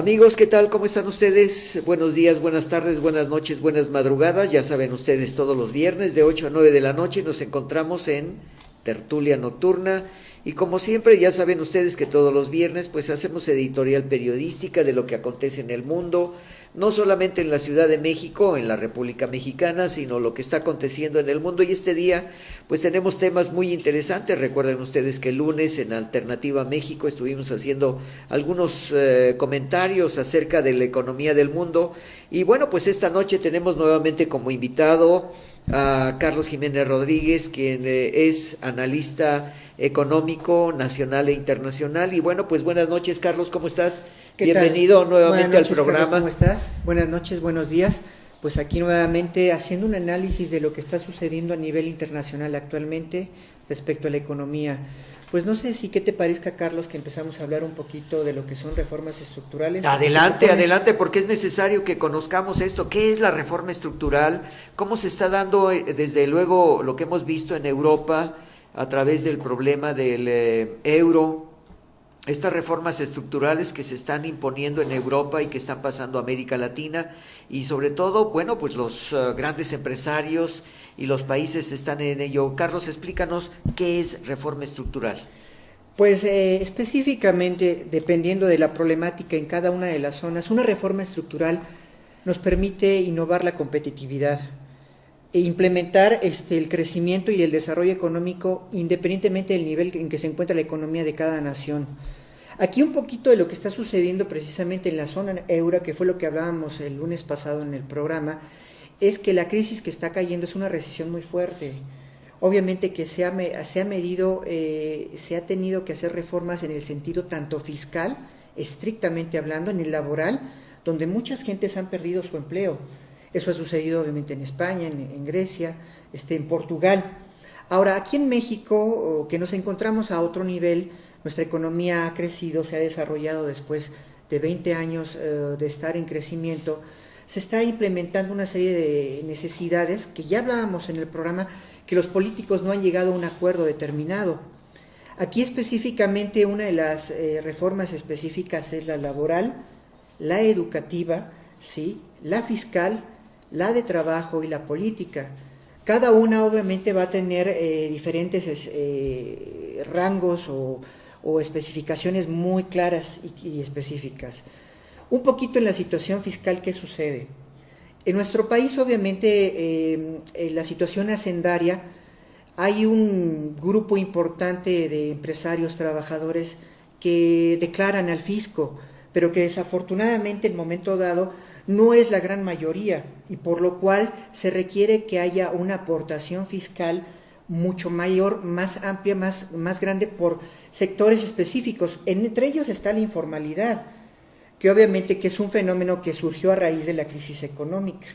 Amigos, ¿qué tal? ¿Cómo están ustedes? Buenos días, buenas tardes, buenas noches, buenas madrugadas. Ya saben ustedes, todos los viernes de 8 a 9 de la noche nos encontramos en Tertulia Nocturna. Y como siempre, ya saben ustedes que todos los viernes pues hacemos editorial periodística de lo que acontece en el mundo, no solamente en la Ciudad de México, en la República Mexicana, sino lo que está aconteciendo en el mundo. Y este día pues tenemos temas muy interesantes. Recuerden ustedes que el lunes en Alternativa México estuvimos haciendo algunos comentarios acerca de la economía del mundo. Y bueno, pues esta noche tenemos nuevamente como invitado a Carlos Jiménez Rodríguez, quien es analista económico nacional e internacional. Y bueno, pues buenas noches, Carlos, ¿cómo estás? Bienvenido nuevamente al programa. Carlos, ¿cómo estás? Buenas noches, buenos días. Pues aquí nuevamente haciendo un análisis de lo que está sucediendo a nivel internacional actualmente respecto a la economía. Pues no sé si qué te parezca, Carlos, que empezamos a hablar un poquito de lo que son reformas estructurales. Adelante, porque es necesario que conozcamos esto. ¿Qué es la reforma estructural? ¿Cómo se está dando, desde luego, lo que hemos visto en Europa a través del problema del euro? Estas reformas estructurales que se están imponiendo en Europa y que están pasando a América Latina, y sobre todo, bueno, pues los grandes empresarios y los países están en ello. Carlos, explícanos qué es reforma estructural. Pues específicamente, dependiendo de la problemática en cada una de las zonas, una reforma estructural nos permite innovar la competitividad e implementar el crecimiento y el desarrollo económico independientemente del nivel en que se encuentra la economía de cada nación. Aquí un poquito de lo que está sucediendo precisamente en la zona euro, que fue lo que hablábamos el lunes pasado en el programa, es que la crisis que está cayendo es una recesión muy fuerte. Obviamente que se ha tenido que hacer reformas en el sentido tanto fiscal, estrictamente hablando, en el laboral, donde muchas gentes han perdido su empleo. Eso ha sucedido obviamente en España, en Grecia, en Portugal. Ahora, aquí en México, que nos encontramos a otro nivel, nuestra economía ha crecido, se ha desarrollado después de 20 años de estar en crecimiento. Se está implementando una serie de necesidades que ya hablábamos en el programa, que los políticos no han llegado a un acuerdo determinado. Aquí específicamente una de las reformas específicas es la laboral, la educativa, ¿sí?, la fiscal, la de trabajo y la política. Cada una obviamente va a tener diferentes rangos o especificaciones muy claras y específicas. Un poquito en la situación fiscal, ¿qué sucede? En nuestro país obviamente en la situación hacendaria hay un grupo importante de empresarios, trabajadores que declaran al fisco, pero que desafortunadamente en momento dado no es la gran mayoría, y por lo cual se requiere que haya una aportación fiscal mucho mayor, más amplia, más grande por sectores específicos. Entre ellos está la informalidad, que obviamente que es un fenómeno que surgió a raíz de la crisis económica.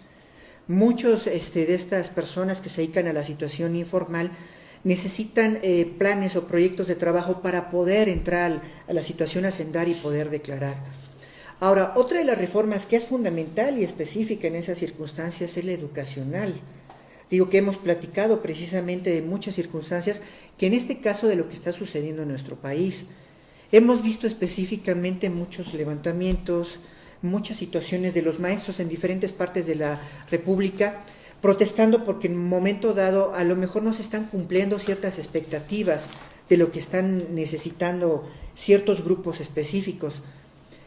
Muchos de estas personas que se dedican a la situación informal necesitan planes o proyectos de trabajo para poder entrar a la situación hacendaria y poder declarar. Ahora, otra de las reformas que es fundamental y específica en esas circunstancias es la educacional. Digo que hemos platicado precisamente de muchas circunstancias que en este caso de lo que está sucediendo en nuestro país. Hemos visto específicamente muchos levantamientos, muchas situaciones de los maestros en diferentes partes de la República protestando porque en un momento dado a lo mejor no se están cumpliendo ciertas expectativas de lo que están necesitando ciertos grupos específicos.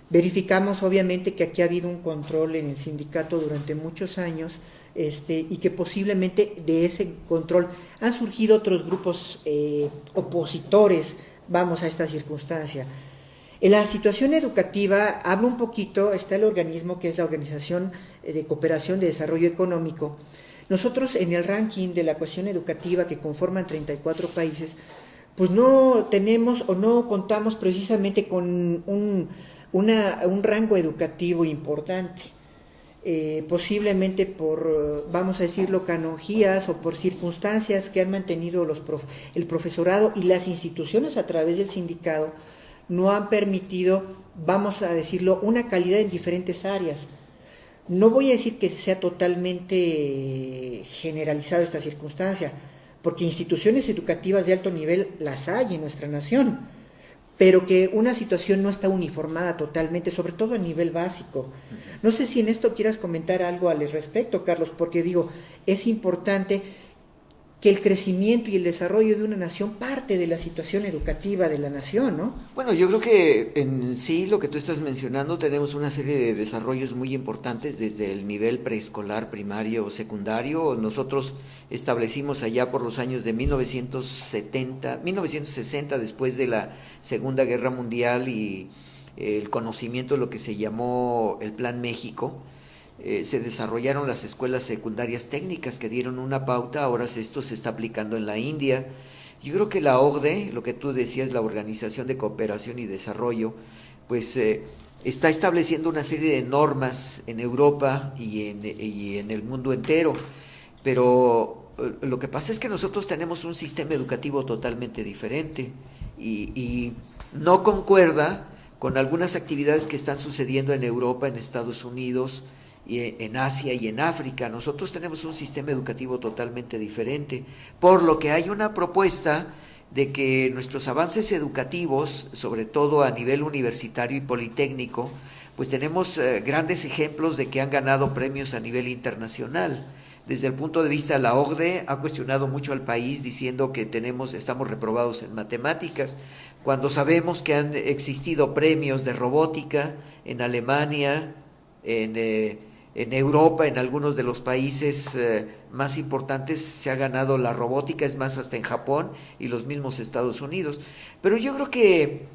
Verificamos obviamente que aquí ha habido un control en el sindicato durante muchos años y que posiblemente de ese control han surgido otros grupos opositores, vamos, a esta circunstancia. En la situación educativa, hablo un poquito, está el organismo que es la Organización de Cooperación de Desarrollo Económico. Nosotros en el ranking de la cuestión educativa que conforman 34 países, pues no tenemos o no contamos precisamente con un rango educativo importante, posiblemente por, vamos a decirlo, canonjías o por circunstancias que han mantenido el profesorado y las instituciones a través del sindicato no han permitido, vamos a decirlo, una calidad en diferentes áreas. No voy a decir que sea totalmente generalizado esta circunstancia, porque instituciones educativas de alto nivel las hay en nuestra nación, pero que una situación no está uniformada totalmente, sobre todo a nivel básico. No sé si en esto quieras comentar algo al respecto, Carlos, porque digo, es importante que el crecimiento y el desarrollo de una nación parte de la situación educativa de la nación, ¿no? Bueno, yo creo que en sí lo que tú estás mencionando, tenemos una serie de desarrollos muy importantes desde el nivel preescolar, primario o secundario. Nosotros establecimos allá por los años de 1960, después de la Segunda Guerra Mundial y el conocimiento de lo que se llamó el Plan México. Se desarrollaron las escuelas secundarias técnicas que dieron una pauta. Ahora esto se está aplicando en la India. Yo creo que la OCDE, lo que tú decías, la Organización de Cooperación y Desarrollo, pues está estableciendo una serie de normas en Europa y en el mundo entero, pero lo que pasa es que nosotros tenemos un sistema educativo totalmente diferente y no concuerda con algunas actividades que están sucediendo en Europa, en Estados Unidos, y en Asia y en África. Nosotros tenemos un sistema educativo totalmente diferente, por lo que hay una propuesta de que nuestros avances educativos, sobre todo a nivel universitario y politécnico, pues tenemos grandes ejemplos de que han ganado premios a nivel internacional. Desde el punto de vista de la OCDE, ha cuestionado mucho al país diciendo que estamos reprobados en matemáticas, cuando sabemos que han existido premios de robótica en Alemania, en Europa, en algunos de los países más importantes se ha ganado la robótica, es más, hasta en Japón y los mismos Estados Unidos. Pero yo creo que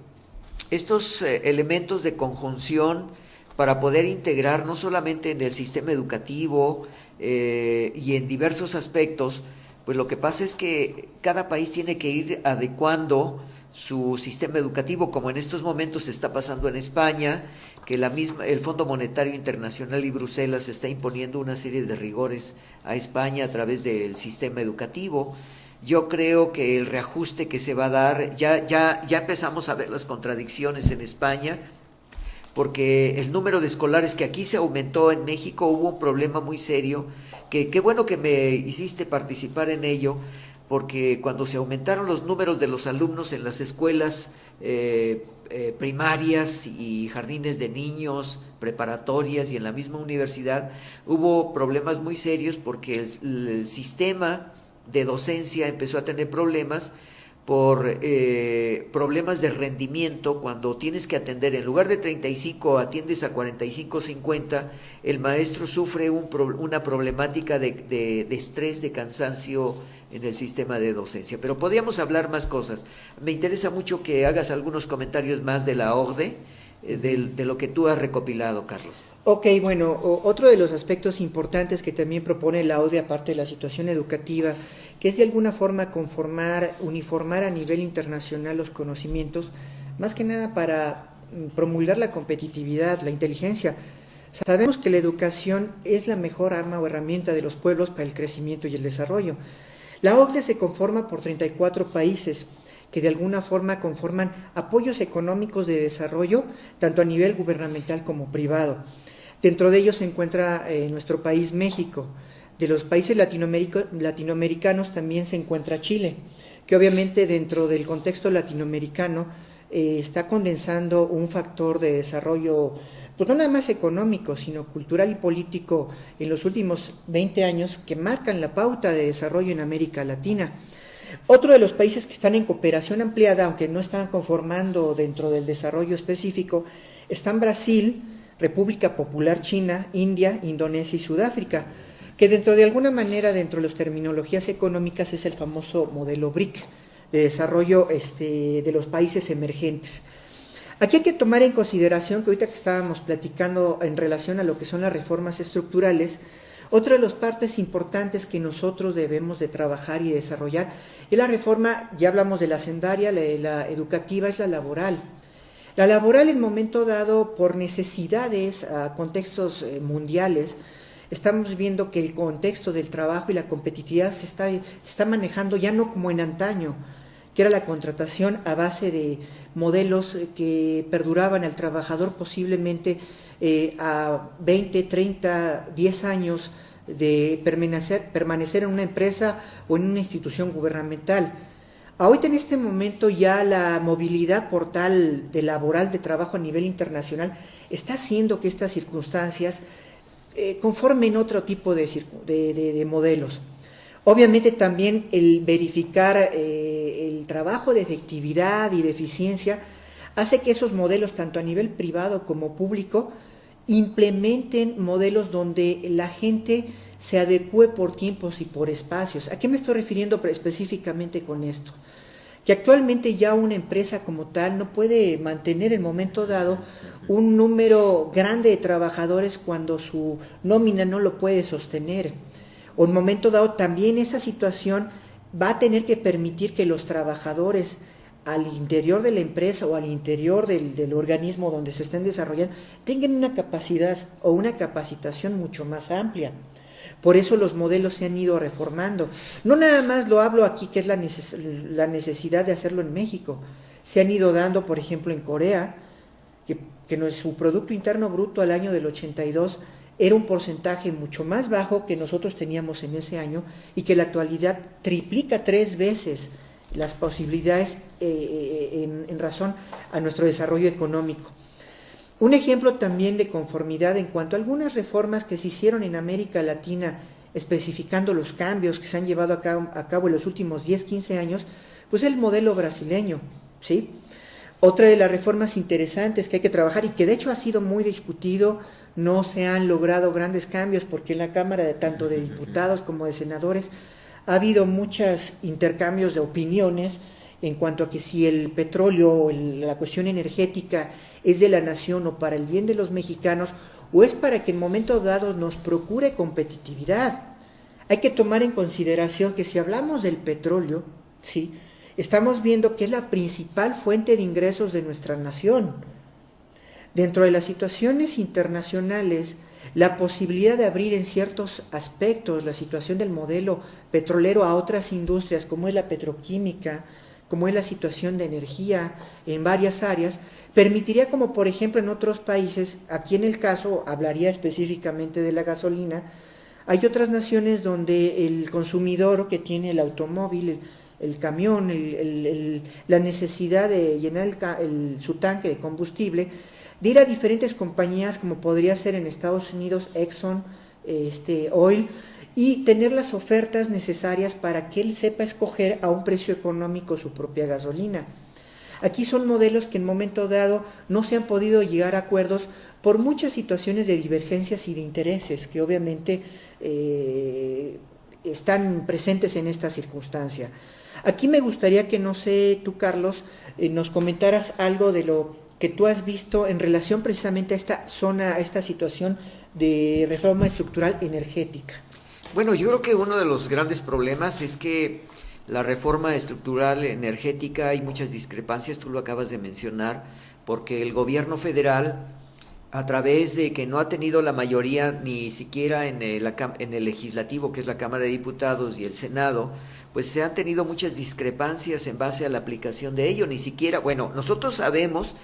estos elementos de conjunción para poder integrar no solamente en el sistema educativo y en diversos aspectos, pues lo que pasa es que cada país tiene que ir adecuando su sistema educativo, como en estos momentos está pasando en España, que el Fondo Monetario Internacional y Bruselas está imponiendo una serie de rigores a España a través del sistema educativo. Yo creo que el reajuste que se va a dar, ya empezamos a ver las contradicciones en España, porque el número de escolares que aquí se aumentó, en México hubo un problema muy serio, que qué bueno que me hiciste participar en ello, porque cuando se aumentaron los números de los alumnos en las escuelas primarias y jardines de niños, preparatorias y en la misma universidad, hubo problemas muy serios porque el sistema de docencia empezó a tener problemas por problemas de rendimiento. Cuando tienes que atender, en lugar de 35 atiendes a 45, 50, el maestro sufre una problemática de estrés, de cansancio en el sistema de docencia. Pero podríamos hablar más cosas. Me interesa mucho que hagas algunos comentarios más de la OCDE, de lo que tú has recopilado, Carlos. Ok, bueno, otro de los aspectos importantes que también propone la OCDE, aparte de la situación educativa, que es de alguna forma uniformar a nivel internacional los conocimientos, más que nada para promulgar la competitividad, la inteligencia. Sabemos que la educación es la mejor arma o herramienta de los pueblos para el crecimiento y el desarrollo. La OCDE se conforma por 34 países que de alguna forma conforman apoyos económicos de desarrollo, tanto a nivel gubernamental como privado. Dentro de ellos se encuentra nuestro país México. De los países latinoamericanos también se encuentra Chile, que obviamente dentro del contexto latinoamericano está condensando un factor de desarrollo, pues no nada más económico, sino cultural y político en los últimos 20 años que marcan la pauta de desarrollo en América Latina. Otro de los países que están en cooperación ampliada, aunque no están conformando dentro del desarrollo específico, están Brasil, República Popular China, India, Indonesia y Sudáfrica, que dentro de alguna manera, dentro de las terminologías económicas, es el famoso modelo BRIC, de desarrollo de los países emergentes. Aquí hay que tomar en consideración que ahorita que estábamos platicando en relación a lo que son las reformas estructurales, otra de las partes importantes que nosotros debemos de trabajar y desarrollar es la reforma, ya hablamos de la hacendaria, la educativa, es la laboral. La laboral, en momento dado, por necesidades a contextos mundiales, estamos viendo que el contexto del trabajo y la competitividad se está manejando ya no como en antaño, que era la contratación a base de modelos que perduraban al trabajador posiblemente a 20, 30, 10 años de permanecer en una empresa o en una institución gubernamental. Ahorita en este momento ya la movilidad portal de laboral de trabajo a nivel internacional está haciendo que estas circunstancias conformen otro tipo de modelos. Obviamente también el verificar el trabajo de efectividad y de eficiencia hace que esos modelos, tanto a nivel privado como público, implementen modelos donde la gente se adecue por tiempos y por espacios. ¿A qué me estoy refiriendo específicamente con esto? Que actualmente ya una empresa como tal no puede mantener en momento dado un número grande de trabajadores cuando su nómina no lo puede sostener. O en momento dado también esa situación va a tener que permitir que los trabajadores al interior de la empresa o al interior del organismo donde se estén desarrollando tengan una capacidad o una capacitación mucho más amplia. Por eso los modelos se han ido reformando. No nada más lo hablo aquí, que es la necesidad de hacerlo en México. Se han ido dando, por ejemplo, en Corea, que su Producto Interno Bruto al año del 82 era un porcentaje mucho más bajo que nosotros teníamos en ese año y que en la actualidad triplica 3 veces las posibilidades en razón a nuestro desarrollo económico. Un ejemplo también de conformidad en cuanto a algunas reformas que se hicieron en América Latina, especificando los cambios que se han llevado a cabo en los últimos 10, 15 años, pues el modelo brasileño, ¿sí? Otra de las reformas interesantes que hay que trabajar y que de hecho ha sido muy discutido, no se han logrado grandes cambios porque en la Cámara tanto de diputados como de senadores ha habido muchos intercambios de opiniones en cuanto a que si el petróleo o la cuestión energética es de la nación o para el bien de los mexicanos o es para que en momento dado nos procure competitividad. Hay que tomar en consideración que si hablamos del petróleo, ¿sí?, estamos viendo que es la principal fuente de ingresos de nuestra nación. Dentro de las situaciones internacionales, la posibilidad de abrir en ciertos aspectos la situación del modelo petrolero a otras industrias, como es la petroquímica, como es la situación de energía en varias áreas, permitiría, como por ejemplo en otros países, aquí en el caso hablaría específicamente de la gasolina, hay otras naciones donde el consumidor que tiene el automóvil, el camión, la necesidad de llenar su tanque de combustible, de ir a diferentes compañías como podría ser en Estados Unidos Exxon, Oil, y tener las ofertas necesarias para que él sepa escoger a un precio económico su propia gasolina. Aquí son modelos que en momento dado no se han podido llegar a acuerdos por muchas situaciones de divergencias y de intereses que obviamente están presentes en esta circunstancia. Aquí me gustaría que, no sé, tú Carlos, nos comentaras algo de lo que tú has visto en relación precisamente a esta zona, a esta situación de reforma estructural energética. Bueno, yo creo que uno de los grandes problemas es que la reforma estructural energética hay muchas discrepancias, tú lo acabas de mencionar, porque el gobierno federal, a través de que no ha tenido la mayoría ni siquiera en el legislativo, que es la Cámara de Diputados y el Senado, pues se han tenido muchas discrepancias en base a la aplicación de ello, ni siquiera, bueno, nosotros sabemos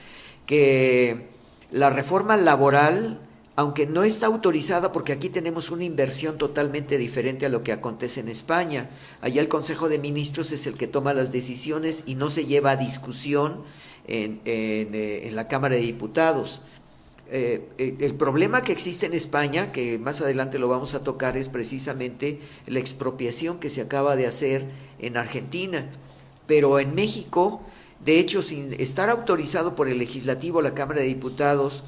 que la reforma laboral, aunque no está autorizada, porque aquí tenemos una inversión totalmente diferente a lo que acontece en España. Allá el Consejo de Ministros es el que toma las decisiones y no se lleva a discusión en la Cámara de Diputados. El problema que existe en España, que más adelante lo vamos a tocar, es precisamente la expropiación que se acaba de hacer en Argentina. Pero en México, de hecho, sin estar autorizado por el legislativo, la Cámara de Diputados,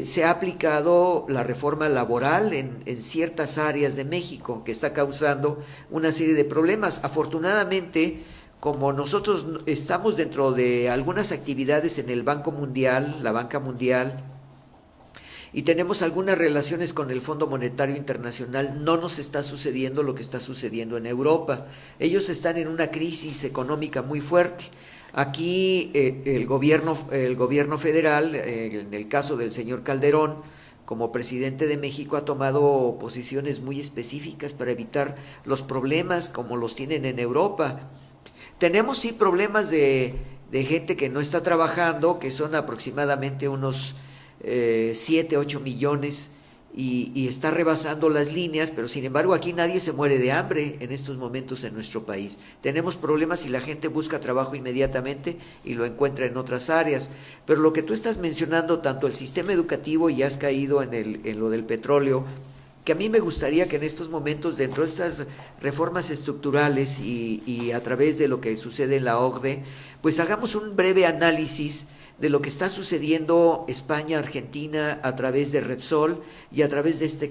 se ha aplicado la reforma laboral en ciertas áreas de México, que está causando una serie de problemas. Afortunadamente, como nosotros estamos dentro de algunas actividades en el Banco Mundial, la Banca Mundial, y tenemos algunas relaciones con el Fondo Monetario Internacional, no nos está sucediendo lo que está sucediendo en Europa. Ellos están en una crisis económica muy fuerte. Aquí el gobierno federal, en el caso del señor Calderón, como presidente de México, ha tomado posiciones muy específicas para evitar los problemas como los tienen en Europa. Tenemos sí problemas de gente que no está trabajando, que son aproximadamente unos 7, 8 millones y está rebasando las líneas, pero sin embargo aquí nadie se muere de hambre en estos momentos en nuestro país. Tenemos problemas y la gente busca trabajo inmediatamente y lo encuentra en otras áreas, pero lo que tú estás mencionando, tanto el sistema educativo, y has caído en lo del petróleo, que a mí me gustaría que en estos momentos, dentro de estas reformas estructurales y a través de lo que sucede en la OCDE, pues hagamos un breve análisis de lo que está sucediendo España, Argentina, a través de Repsol y a través de esta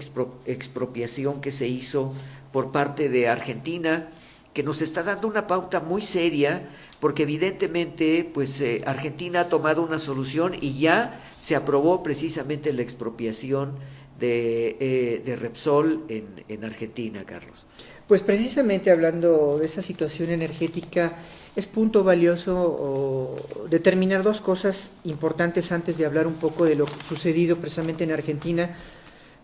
expropiación que se hizo por parte de Argentina, que nos está dando una pauta muy seria, porque evidentemente pues Argentina ha tomado una solución y ya se aprobó precisamente la expropiación de Repsol en Argentina, Carlos. Pues precisamente hablando de esta situación energética, es punto valioso determinar dos cosas importantes antes de hablar un poco de lo sucedido precisamente en Argentina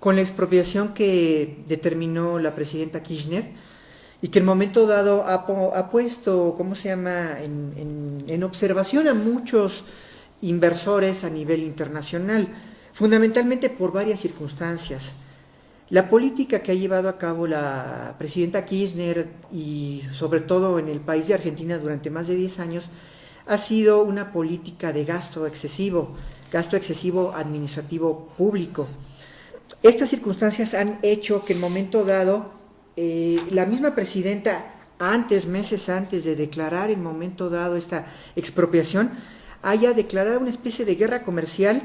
con la expropiación que determinó la presidenta Kirchner y que en momento dado ha puesto, ¿cómo se llama?, en observación a muchos inversores a nivel internacional, fundamentalmente por varias circunstancias. La política que ha llevado a cabo la presidenta Kirchner y sobre todo en el país de Argentina durante más de 10 años ha sido una política de gasto excesivo administrativo público. Estas circunstancias han hecho que en momento dado la misma presidenta meses antes de declarar en momento dado esta expropiación, haya declarado una especie de guerra comercial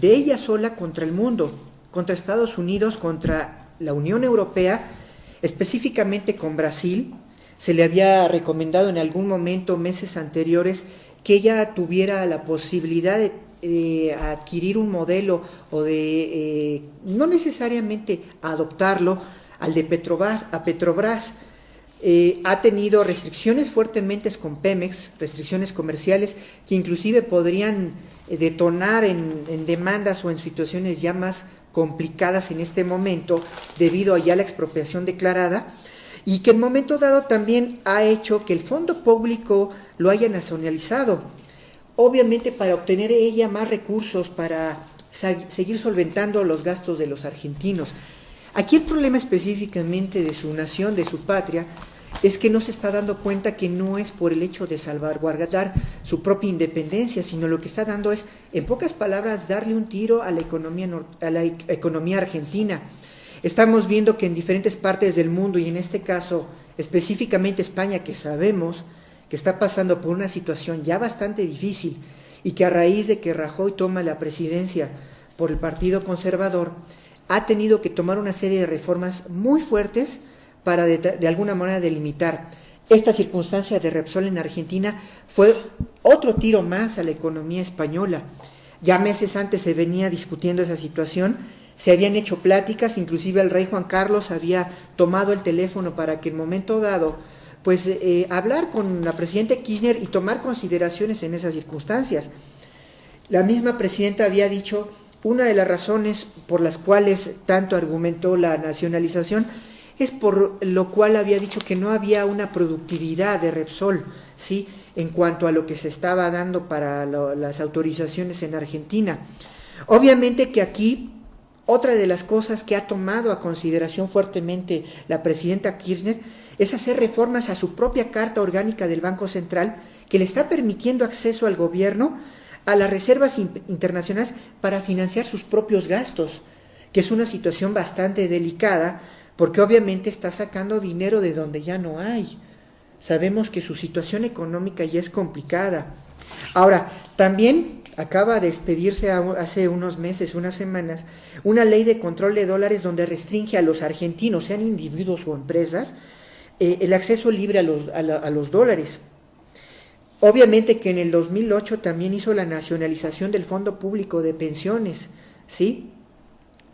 de ella sola contra el mundo, contra Estados Unidos, contra la Unión Europea, específicamente con Brasil. Se le había recomendado en algún momento, meses anteriores, que ella tuviera la posibilidad de adquirir un modelo o de no necesariamente adoptarlo al de Petrobras. Ha tenido restricciones fuertemente con Pemex, restricciones comerciales que inclusive podrían detonar en demandas o en situaciones ya más complicadas en este momento debido a ya la expropiación declarada, y que en momento dado también ha hecho que el fondo público lo haya nacionalizado, obviamente para obtener ella más recursos para seguir solventando los gastos de los argentinos. Aquí el problema específicamente de su nación, de su patria, es que no se está dando cuenta que no es por el hecho de salvaguardar su propia independencia, sino lo que está dando es, en pocas palabras, darle un tiro a la economía argentina. Estamos viendo que en diferentes partes del mundo, y en este caso específicamente España, que sabemos que está pasando por una situación ya bastante difícil y que a raíz de que Rajoy toma la presidencia por el Partido Conservador, ha tenido que tomar una serie de reformas muy fuertes para de alguna manera delimitar. Esta circunstancia de Repsol en Argentina fue otro tiro más a la economía española. Ya meses antes se venía discutiendo esa situación, se habían hecho pláticas, inclusive el rey Juan Carlos había tomado el teléfono para que en momento dado, pues hablar con la presidenta Kirchner y tomar consideraciones en esas circunstancias. La misma presidenta había dicho, una de las razones por las cuales tanto argumentó la nacionalización es por lo cual había dicho que no había una productividad de Repsol, ¿sí?, en cuanto a lo que se estaba dando para las autorizaciones en Argentina. Obviamente que aquí, otra de las cosas que ha tomado a consideración fuertemente la presidenta Kirchner es hacer reformas a su propia Carta Orgánica del Banco Central, que le está permitiendo acceso al gobierno a las reservas internacionales para financiar sus propios gastos, que es una situación bastante delicada, porque obviamente está sacando dinero de donde ya no hay. Sabemos que su situación económica ya es complicada. Ahora, también acaba de expedirse hace unos meses, unas semanas, una ley de control de dólares donde restringe a los argentinos, sean individuos o empresas, el acceso libre a los dólares. Obviamente que en el 2008 también hizo la nacionalización del Fondo Público de Pensiones, ¿sí?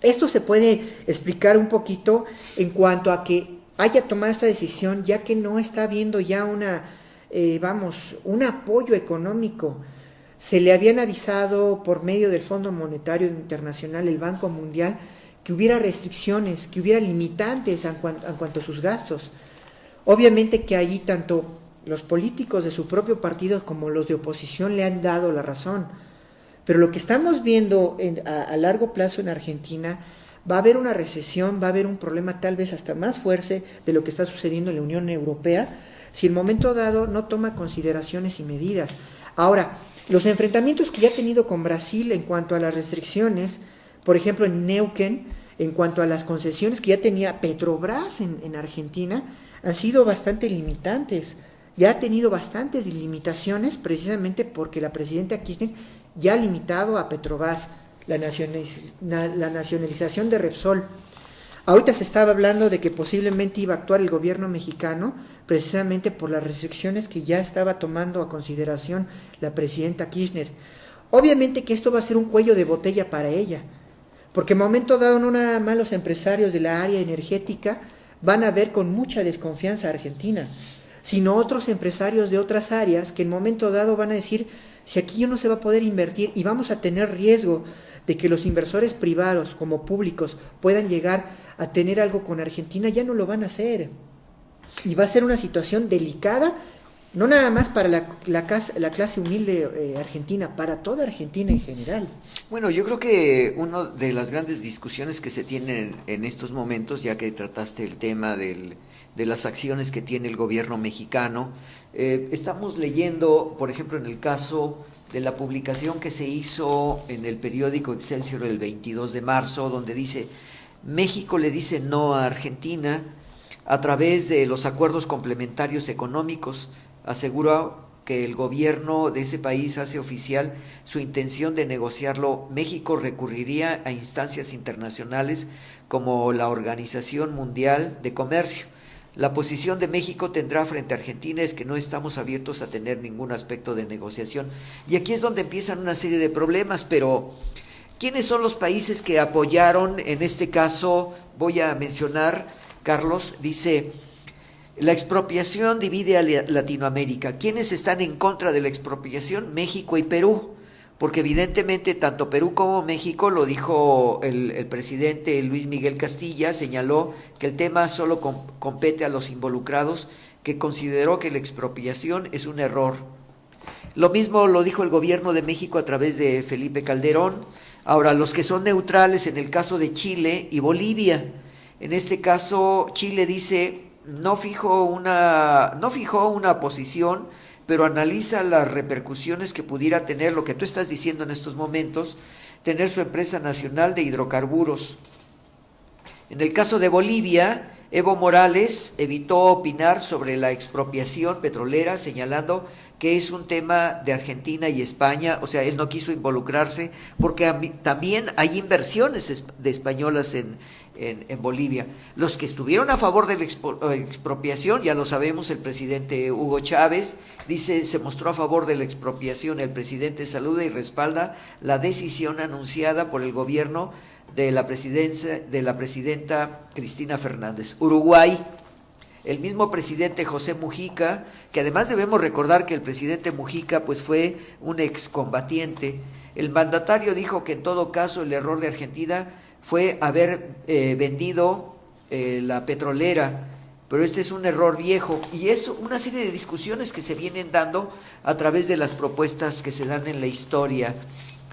Esto se puede explicar un poquito en cuanto a que haya tomado esta decisión, ya que no está habiendo ya un apoyo económico. Se le habían avisado por medio del Fondo Monetario Internacional, el Banco Mundial, que hubiera restricciones, que hubiera limitantes en cuanto a sus gastos. Obviamente que allí tanto los políticos de su propio partido como los de oposición le han dado la razón. Pero lo que estamos viendo a largo plazo en Argentina Va a haber una recesión, va a haber un problema tal vez hasta más fuerte de lo que está sucediendo en la Unión Europea, si en momento dado no toma consideraciones y medidas. Ahora, los enfrentamientos que ya ha tenido con Brasil en cuanto a las restricciones, por ejemplo en Neuquén, en cuanto a las concesiones que ya tenía Petrobras en Argentina, han sido bastante limitantes. Ya ha tenido bastantes limitaciones precisamente porque la presidenta Kirchner ya ha limitado a Petrobras la nacionalización de Repsol. Ahorita se estaba hablando de que posiblemente iba a actuar el gobierno mexicano precisamente por las restricciones que ya estaba tomando a consideración la presidenta Kirchner. Obviamente que esto va a ser un cuello de botella para ella, porque en momento dado no nada más los empresarios de la área energética van a ver con mucha desconfianza a Argentina, sino otros empresarios de otras áreas que en momento dado van a decir, si aquí no se va a poder invertir y vamos a tener riesgo de que los inversores privados como públicos puedan llegar a tener algo con Argentina, ya no lo van a hacer. Y va a ser una situación delicada, no nada más para la clase humilde argentina, para toda Argentina en general. Bueno, yo creo que una de las grandes discusiones que se tienen en estos momentos, ya que trataste el tema de las acciones que tiene el gobierno mexicano, estamos leyendo, por ejemplo, en el caso de la publicación que se hizo en el periódico Excelsior el 22 de marzo, donde dice, México le dice no a Argentina a través de los acuerdos complementarios económicos. Aseguró que el gobierno de ese país hace oficial su intención de negociarlo. México recurriría a instancias internacionales como la Organización Mundial de Comercio. La posición de México tendrá frente a Argentina es que no estamos abiertos a tener ningún aspecto de negociación. Y aquí es donde empiezan una serie de problemas, pero ¿quiénes son los países que apoyaron? En este caso voy a mencionar, Carlos, dice, la expropiación divide a Latinoamérica. ¿Quiénes están en contra de la expropiación? México y Perú. Porque evidentemente tanto Perú como México, lo dijo el presidente Luis Miguel Castilla, señaló que el tema solo compete a los involucrados, que consideró que la expropiación es un error. Lo mismo lo dijo el gobierno de México a través de Felipe Calderón. Ahora, los que son neutrales en el caso de Chile y Bolivia. En este caso, Chile dice, no fijó una posición, pero analiza las repercusiones que pudiera tener lo que tú estás diciendo en estos momentos, tener su empresa nacional de hidrocarburos. En el caso de Bolivia, Evo Morales evitó opinar sobre la expropiación petrolera, señalando que es un tema de Argentina y España, o sea, él no quiso involucrarse, porque también hay inversiones de españolas en Bolivia. Los que estuvieron a favor de la expropiación, ya lo sabemos, el presidente Hugo Chávez dice, se mostró a favor de la expropiación. El presidente saluda y respalda la decisión anunciada por el gobierno de la presidenta Cristina Fernández. Uruguay, el mismo presidente José Mujica, que además debemos recordar que el presidente Mujica pues fue un excombatiente. El mandatario dijo que en todo caso el error de Argentina fue haber vendido la petrolera, pero este es un error viejo, y es una serie de discusiones que se vienen dando a través de las propuestas que se dan en la historia.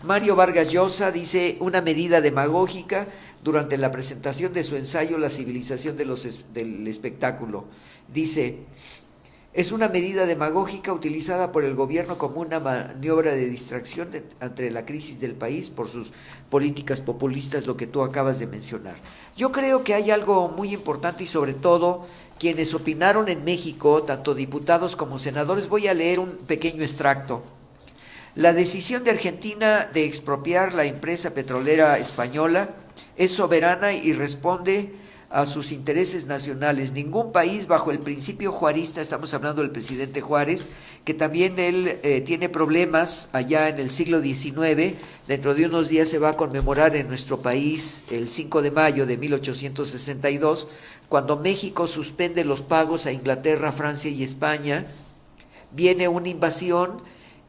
Mario Vargas Llosa dice, una medida demagógica durante la presentación de su ensayo La civilización del espectáculo. Dice, es una medida demagógica utilizada por el gobierno como una maniobra de distracción ante la crisis del país por sus políticas populistas, lo que tú acabas de mencionar. Yo creo que hay algo muy importante y sobre todo quienes opinaron en México, tanto diputados como senadores, voy a leer un pequeño extracto. La decisión de Argentina de expropiar la empresa petrolera española es soberana y responde a sus intereses nacionales. Ningún país bajo el principio juarista, estamos hablando del presidente Juárez, que también él tiene problemas allá en el siglo XIX, dentro de unos días se va a conmemorar en nuestro país el 5 de mayo de 1862, cuando México suspende los pagos a Inglaterra, Francia y España, viene una invasión,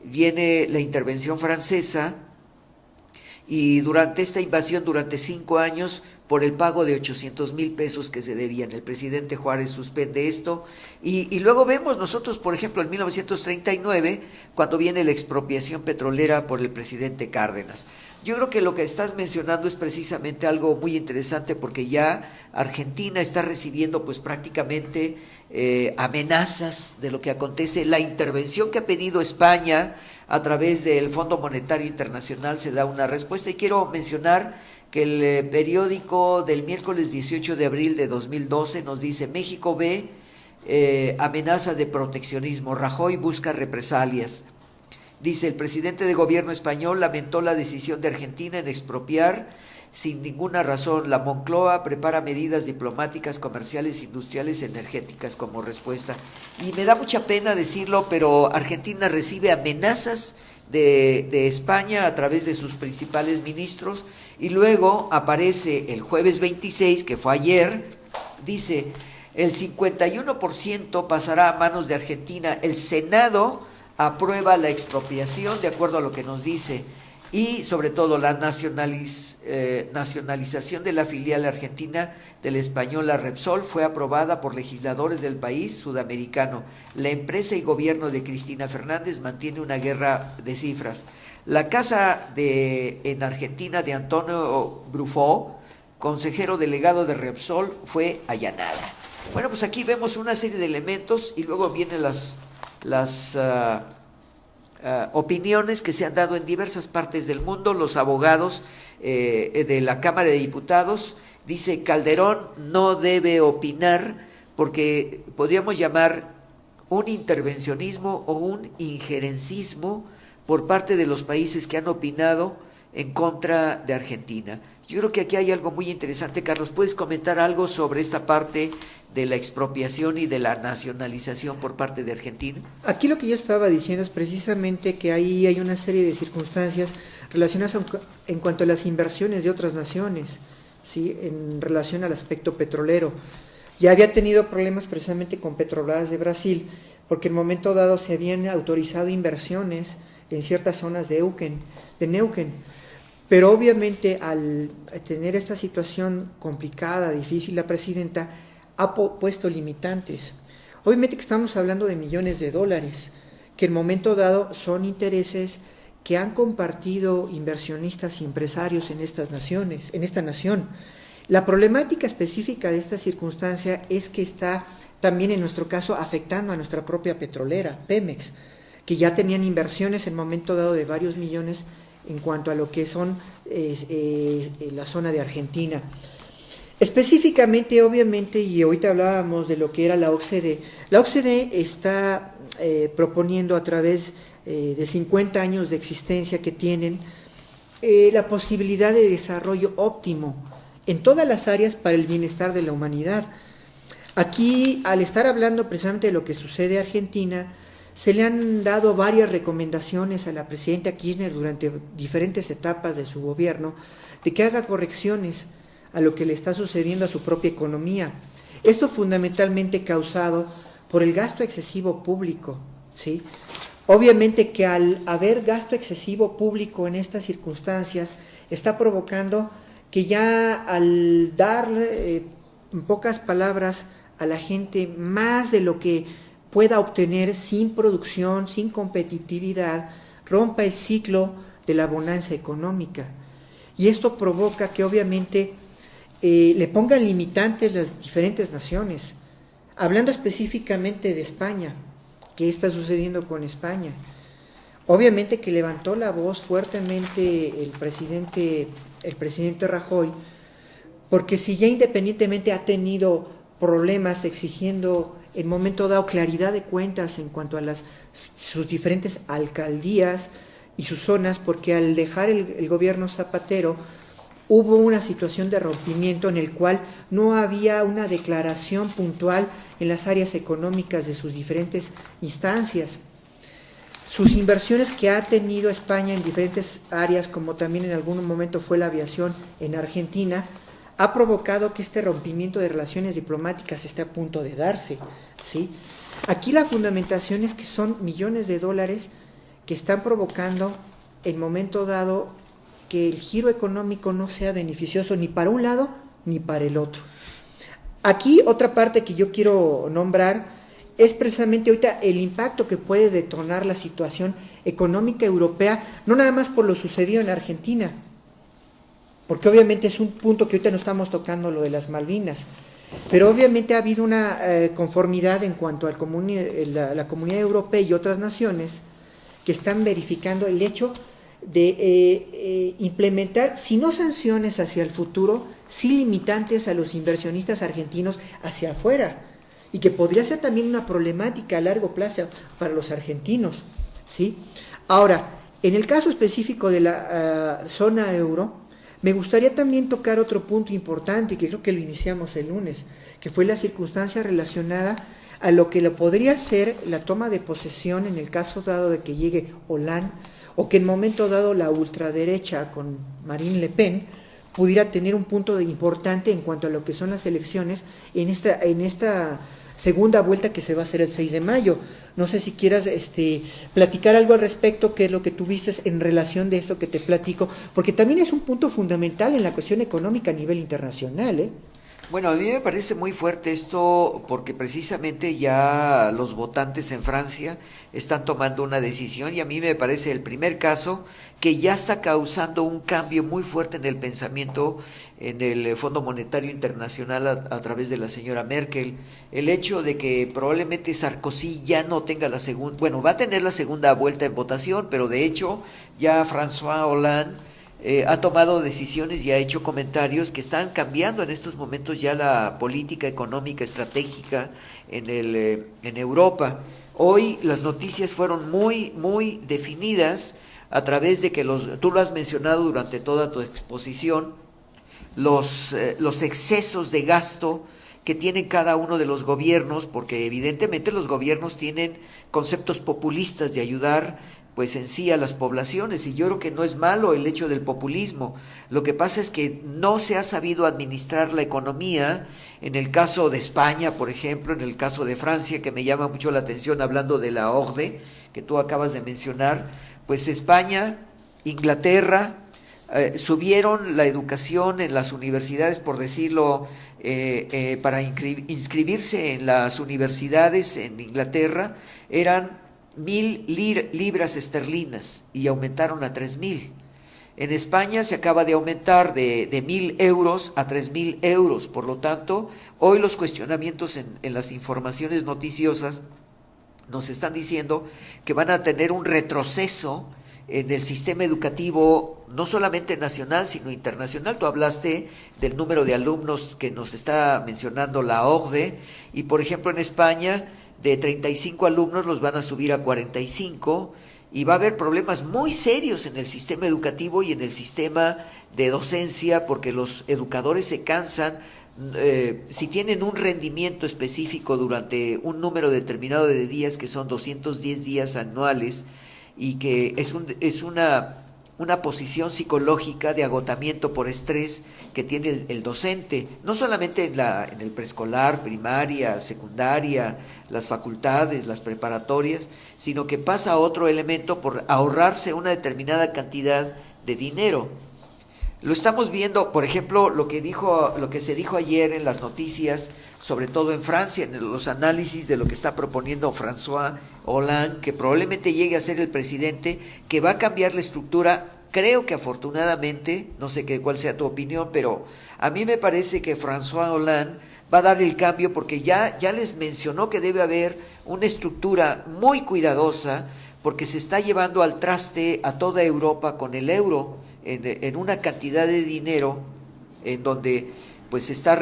viene la intervención francesa, y durante esta invasión, durante 5 años, por el pago de 800,000 pesos que se debían. El presidente Juárez suspende esto y luego vemos nosotros, por ejemplo, en 1939, cuando viene la expropiación petrolera por el presidente Cárdenas. Yo creo que lo que estás mencionando es precisamente algo muy interesante, porque ya Argentina está recibiendo pues prácticamente amenazas de lo que acontece. La intervención que ha pedido España a través del Fondo Monetario Internacional se da una respuesta, y quiero mencionar que el periódico del miércoles 18 de abril de 2012 nos dice: México ve amenaza de proteccionismo, Rajoy busca represalias. Dice: el presidente de gobierno español lamentó la decisión de Argentina en expropiar sin ninguna razón. La Moncloa prepara medidas diplomáticas, comerciales, industriales, energéticas como respuesta. Y me da mucha pena decirlo, pero Argentina recibe amenazas de España a través de sus principales ministros, y luego aparece el jueves 26, que fue ayer, dice: el 51% pasará a manos de Argentina. El Senado aprueba la expropiación, de acuerdo a lo que nos dice, y sobre todo la nacionalización de la filial argentina de la española Repsol fue aprobada por legisladores del país sudamericano. La empresa y gobierno de Cristina Fernández mantiene una guerra de cifras. La casa en Argentina de Antonio Brufó, consejero delegado de Repsol, fue allanada. Bueno, pues aquí vemos una serie de elementos, y luego vienen las opiniones que se han dado en diversas partes del mundo. Los abogados de la Cámara de Diputados dice: Calderón no debe opinar porque podríamos llamar un intervencionismo o un injerencismo por parte de los países que han opinado en contra de Argentina. Yo creo que aquí hay algo muy interesante. Carlos, ¿puedes comentar algo sobre esta parte de la expropiación y de la nacionalización por parte de Argentina? Aquí lo que yo estaba diciendo es precisamente que ahí hay una serie de circunstancias relacionadas en cuanto a las inversiones de otras naciones, ¿sí?, en relación al aspecto petrolero. Ya había tenido problemas precisamente con Petrobras de Brasil, porque en momento dado se habían autorizado inversiones en ciertas zonas de Neuquén. Pero obviamente al tener esta situación complicada, difícil, la presidenta ha puesto limitantes. Obviamente que estamos hablando de millones de dólares, que en momento dado son intereses que han compartido inversionistas y empresarios en estas naciones, en esta nación. La problemática específica de esta circunstancia es que está también en nuestro caso afectando a nuestra propia petrolera, Pemex, que ya tenían inversiones en momento dado de varios millones en cuanto a lo que son la zona de Argentina. Específicamente, obviamente, y ahorita hablábamos de lo que era la OCDE. La OCDE está proponiendo a través de 50 años de existencia que tienen la posibilidad de desarrollo óptimo en todas las áreas para el bienestar de la humanidad. Aquí, al estar hablando precisamente de lo que sucede en Argentina, se le han dado varias recomendaciones a la presidenta Kirchner durante diferentes etapas de su gobierno de que haga correcciones a lo que le está sucediendo a su propia economía. Esto fundamentalmente causado por el gasto excesivo público, ¿sí? Obviamente que al haber gasto excesivo público en estas circunstancias está provocando que ya al dar, en pocas palabras, a la gente más de lo que pueda obtener sin producción, sin competitividad, rompa el ciclo de la bonanza económica. Y esto provoca que obviamente le pongan limitantes las diferentes naciones. Hablando específicamente de España, ¿qué está sucediendo con España? Obviamente que levantó la voz fuertemente el presidente Rajoy, porque si ya independientemente ha tenido problemas exigiendo en momento dado claridad de cuentas en cuanto a sus diferentes alcaldías y sus zonas, porque al dejar el gobierno Zapatero hubo una situación de rompimiento en el cual no había una declaración puntual en las áreas económicas de sus diferentes instancias. Sus inversiones que ha tenido España en diferentes áreas, como también en algún momento fue la aviación en Argentina, ha provocado que este rompimiento de relaciones diplomáticas esté a punto de darse, ¿sí? Aquí la fundamentación es que son millones de dólares que están provocando en momento dado que el giro económico no sea beneficioso ni para un lado ni para el otro. Aquí otra parte que yo quiero nombrar es precisamente ahorita el impacto que puede detonar la situación económica europea, no nada más por lo sucedido en Argentina, porque obviamente es un punto que ahorita no estamos tocando, lo de las Malvinas, pero obviamente ha habido una conformidad en cuanto a la Comunidad Europea y otras naciones que están verificando el hecho de implementar, si no sanciones hacia el futuro, sí limitantes a los inversionistas argentinos hacia afuera, y que podría ser también una problemática a largo plazo para los argentinos, ¿sí? Ahora, en el caso específico de la zona euro, me gustaría también tocar otro punto importante, que creo que lo iniciamos el lunes, que fue la circunstancia relacionada a lo que podría ser la toma de posesión en el caso dado de que llegue Hollande, o que en momento dado la ultraderecha con Marine Le Pen pudiera tener un punto importante en cuanto a lo que son las elecciones en esta segunda vuelta que se va a hacer el 6 de mayo. No sé si quieras platicar algo al respecto, qué es lo que tú vistes en relación de esto que te platico, porque también es un punto fundamental en la cuestión económica a nivel internacional, ¿eh? Bueno, a mí me parece muy fuerte esto porque precisamente ya los votantes en Francia están tomando una decisión y a mí me parece el primer caso que ya está causando un cambio muy fuerte en el pensamiento en el Fondo Monetario Internacional a través de la señora Merkel. El hecho de que probablemente Sarkozy ya no tenga la segunda, bueno, va a tener la segunda vuelta en votación, pero de hecho ya François Hollande ha tomado decisiones y ha hecho comentarios que están cambiando en estos momentos ya la política económica estratégica en Europa. Hoy las noticias fueron muy definidas a través de que tú lo has mencionado durante toda tu exposición, los excesos de gasto que tienen cada uno de los gobiernos, porque evidentemente los gobiernos tienen conceptos populistas de ayudar pues en sí a las poblaciones, y yo creo que no es malo el hecho del populismo. Lo que pasa es que no se ha sabido administrar la economía, en el caso de España, por ejemplo, en el caso de Francia, que me llama mucho la atención hablando de la OCDE, que tú acabas de mencionar, pues España, Inglaterra, subieron la educación en las universidades, por decirlo, para inscribirse en las universidades en Inglaterra, eran 1.000 libras esterlinas y aumentaron a 3.000. En España se acaba de aumentar de 1.000 euros a 3.000 euros. Por lo tanto, hoy los cuestionamientos en las informaciones noticiosas nos están diciendo que van a tener un retroceso en el sistema educativo, no solamente nacional, sino internacional. Tú hablaste del número de alumnos que nos está mencionando la OCDE, y por ejemplo en España de 35 alumnos los van a subir a 45, y va a haber problemas muy serios en el sistema educativo y en el sistema de docencia, porque los educadores se cansan. Si tienen un rendimiento específico durante un número determinado de días, que son 210 días anuales, y que es una posición psicológica de agotamiento por estrés que tiene el docente, no solamente en el preescolar, primaria, secundaria, las facultades, las preparatorias, sino que pasa a otro elemento por ahorrarse una determinada cantidad de dinero. Lo estamos viendo, por ejemplo, lo que se dijo ayer en las noticias, sobre todo en Francia, en los análisis de lo que está proponiendo François Hollande, que probablemente llegue a ser el presidente, que va a cambiar la estructura. Creo que afortunadamente, no sé cuál sea tu opinión, pero a mí me parece que François Hollande va a dar el cambio, porque ya les mencionó que debe haber una estructura muy cuidadosa, porque se está llevando al traste a toda Europa con el euro en una cantidad de dinero en donde pues se está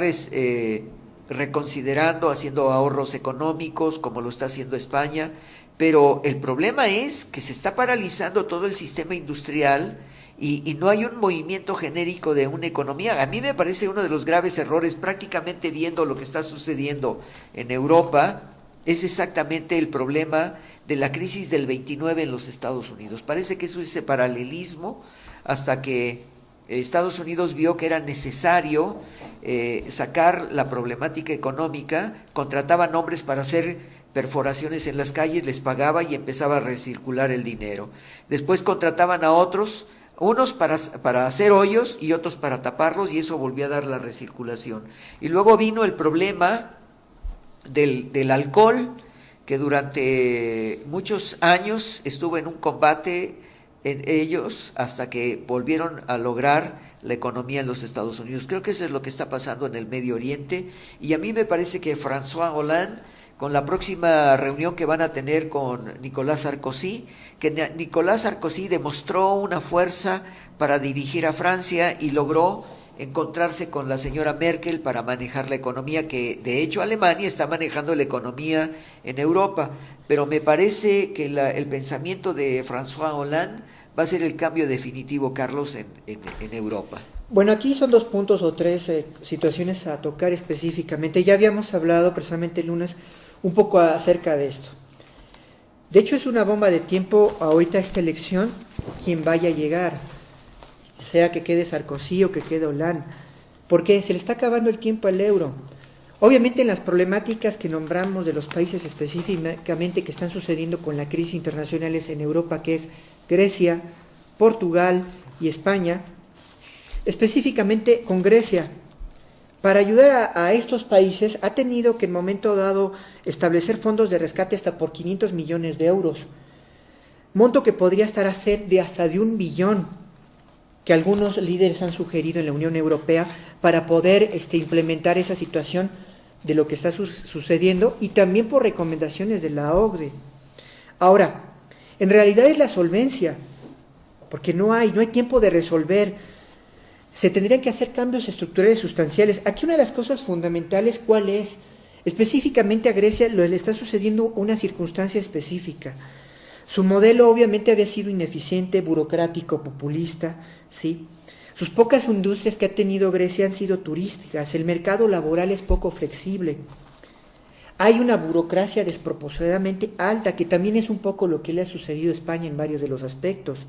reconsiderando, haciendo ahorros económicos como lo está haciendo España, pero el problema es que se está paralizando todo el sistema industrial y no hay un movimiento genérico de una economía. A mí me parece uno de los graves errores, prácticamente viendo lo que está sucediendo en Europa, es exactamente el problema de la crisis del 29 en los Estados Unidos. Parece que eso es ese paralelismo, hasta que Estados Unidos vio que era necesario sacar la problemática económica, contrataban hombres para hacer perforaciones en las calles, les pagaba y empezaba a recircular el dinero. Después contrataban a otros unos para hacer hoyos y otros para taparlos, y eso volvió a dar la recirculación. Y luego vino el problema del alcohol, que durante muchos años estuvo en un combate en ellos hasta que volvieron a lograr la economía en los Estados Unidos. Creo que eso es lo que está pasando en el Medio Oriente, y a mí me parece que François Hollande, con la próxima reunión que van a tener con Nicolás Sarkozy, que Nicolás Sarkozy demostró una fuerza para dirigir a Francia y logró encontrarse con la señora Merkel para manejar la economía, que de hecho Alemania está manejando la economía en Europa, pero me parece que el pensamiento de François Hollande va a ser el cambio definitivo, Carlos, en Europa. Bueno, aquí son 2 puntos o 3 situaciones a tocar específicamente. Ya habíamos hablado precisamente el lunes un poco acerca de esto. De hecho, es una bomba de tiempo ahorita esta elección, quien vaya a llegar, sea que quede Sarkozy o que quede Hollande, porque se le está acabando el tiempo al euro. Obviamente en las problemáticas que nombramos de los países específicamente que están sucediendo con la crisis internacionales en Europa, que es Grecia, Portugal y España, específicamente con Grecia, para ayudar a estos países ha tenido que en momento dado establecer fondos de rescate hasta por 500 millones de euros, monto que podría estar a ser de hasta de 1 billón, que algunos líderes han sugerido en la Unión Europea para poder implementar esa situación de lo que está sucediendo, y también por recomendaciones de la OCDE. Ahora, en realidad es la solvencia, porque no hay tiempo de resolver. Se tendrían que hacer cambios estructurales sustanciales. Aquí una de las cosas fundamentales, ¿cuál es? Específicamente a Grecia le está sucediendo una circunstancia específica. Su modelo obviamente había sido ineficiente, burocrático, populista, ¿sí? Sus pocas industrias que ha tenido Grecia han sido turísticas, el mercado laboral es poco flexible. Hay una burocracia desproporcionadamente alta, que también es un poco lo que le ha sucedido a España en varios de los aspectos.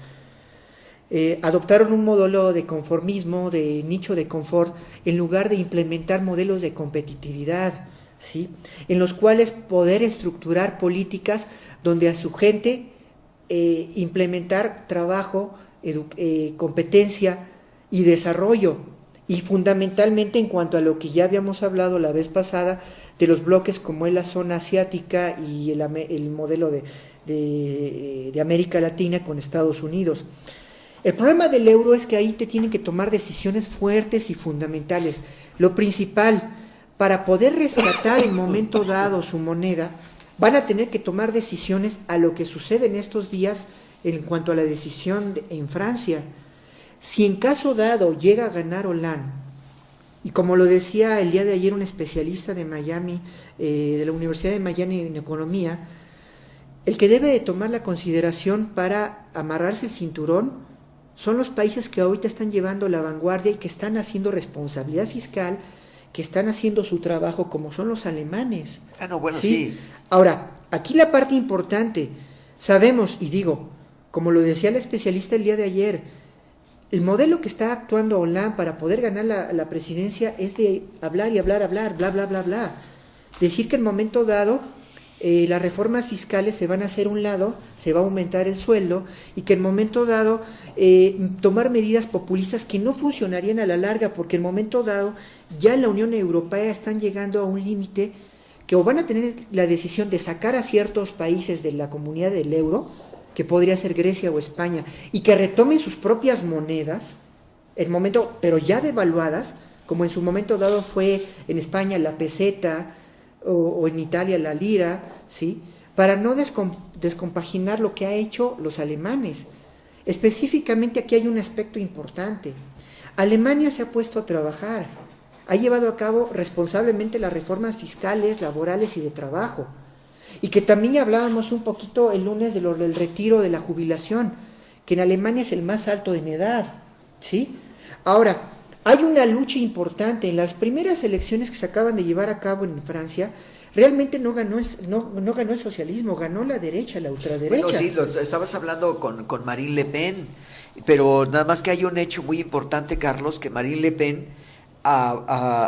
Adoptaron un modelo de conformismo, de nicho de confort, en lugar de implementar modelos de competitividad, ¿sí? En los cuales poder estructurar políticas donde a su gente implementar trabajo, competencia y desarrollo, y fundamentalmente en cuanto a lo que ya habíamos hablado la vez pasada de los bloques como es la zona asiática y el modelo de América Latina con Estados Unidos. El problema del euro es que ahí te tienen que tomar decisiones fuertes y fundamentales. Lo principal, para poder rescatar en momento dado su moneda, van a tener que tomar decisiones a lo que sucede en estos días en cuanto a la decisión en Francia. Si en caso dado llega a ganar Hollande, y como lo decía el día de ayer un especialista de Miami, de la Universidad de Miami en economía, el que debe de tomar la consideración para amarrarse el cinturón son los países que ahorita están llevando la vanguardia y que están haciendo responsabilidad fiscal, que están haciendo su trabajo, como son los alemanes. Ah, no, bueno, sí. Ahora, aquí la parte importante, sabemos, y digo, como lo decía el especialista el día de ayer, el modelo que está actuando Hollande para poder ganar la presidencia es de hablar y hablar, bla, bla, bla, bla. Decir que en momento dado las reformas fiscales se van a hacer a un lado, se va a aumentar el sueldo, y que en momento dado tomar medidas populistas que no funcionarían a la larga, porque en momento dado ya en la Unión Europea están llegando a un límite que o van a tener la decisión de sacar a ciertos países de la comunidad del euro, que podría ser Grecia o España, y que retomen sus propias monedas, pero ya devaluadas, como en su momento dado fue en España la peseta, o en Italia la lira, ¿sí? Para no descompaginar lo que ha hecho los alemanes. Específicamente aquí hay un aspecto importante. Alemania se ha puesto a trabajar, ha llevado a cabo responsablemente las reformas fiscales, laborales y de trabajo, y que también hablábamos un poquito el lunes del retiro de la jubilación, que en Alemania es el más alto en edad, ¿sí? Ahora, hay una lucha importante. En las primeras elecciones que se acaban de llevar a cabo en Francia, realmente no ganó el socialismo, ganó la derecha, la ultraderecha. Bueno, sí, estabas hablando con Marine Le Pen, pero nada más que hay un hecho muy importante, Carlos, que Marine Le Pen